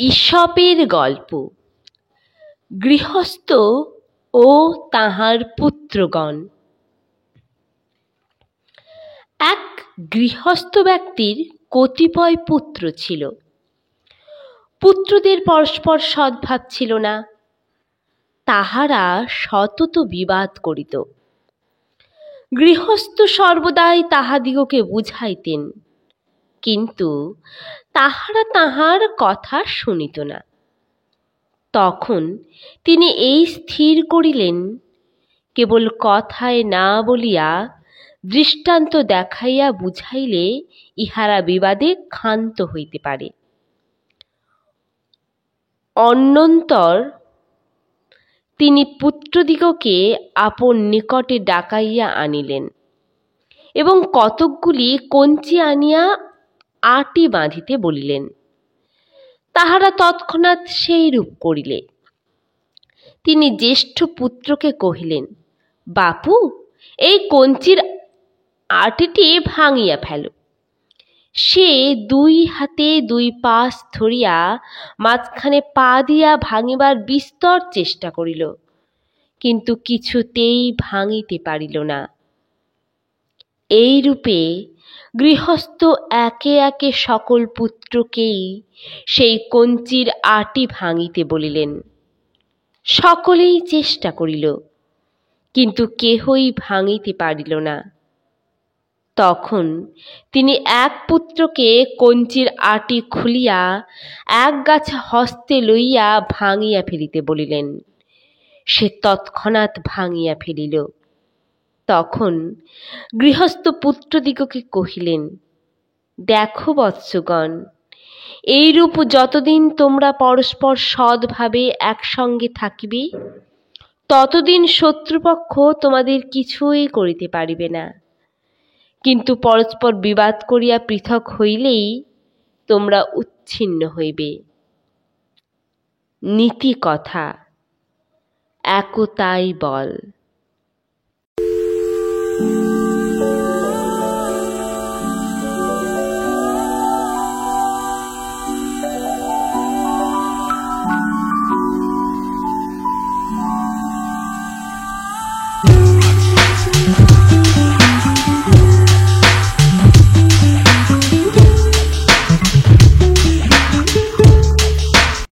ঈশপের গল্প। গৃহস্থ ও তাহার পুত্রগণ। এক গৃহস্থ ব্যক্তির কতিপয় পুত্র ছিল। পুত্রদের পরস্পর সদ্ভাব ছিল না। তাহারা সতত বিবাদ করিত। গৃহস্থ সর্বদাই তাহাদিগকে বুঝাইতেন, কিন্তু তাহারা তাহার কথা শুনিত না। তখন তিনি এই স্থির করিলেন, কেবল কথায় না বলিয়া দৃষ্টান্ত দেখাইয়া বুঝাইলে ইহারা বিবাদে ক্ষান্ত হইতে পারে। অনন্তর তিনি পুত্রদিগকে আপন নিকটে ডাকাইয়া আনিলেন এবং কতকগুলি কঞ্চি আনিয়া আটি বাঁধিতে বলিলেন। তাহারা তৎক্ষণাৎ সেইরূপ করিলে। তিনি জ্যেষ্ঠ পুত্রকে কহিলেন, বাপু, এই কঞ্চির আটিটি ভাঙিয়া ফেল। সে দুই হাতে দুই পাশ ধরিয়া মাঝখানে পা দিয়া ভাঙিবার বিস্তর চেষ্টা করিল, কিন্তু কিছুতেই ভাঙিতে পারিল না। এইরূপে গৃহস্থ একে একে সকল পুত্রকেই সেই কঞ্চির আটি ভাঙিতে বলিলেন। সকলেই চেষ্টা করিল, কিন্তু কেহই ভাঙিতে পারিল না। তখন তিনি এক পুত্রকে কঞ্চির আটি খুলিয়া এক গাছা হস্তে লইয়া ভাঙিয়া ফেলিতে বলিলেন। সে তৎক্ষণাৎ ভাঙিয়া ফেলিল। তখন গৃহস্থ পুত্রদিগকে কহিলেন, দেখো বৎসগণ, এইরূপ যতদিন তোমরা পরস্পর সৎভাবে একসঙ্গে থাকিবে, ততদিন শত্রুপক্ষ তোমাদের কিছুই করিতে পারিবে না। কিন্তু পরস্পর বিবাদ করিয়া পৃথক হইলেই তোমরা উচ্ছিন্ন হইবে। নীতি কথা, একতাই বল।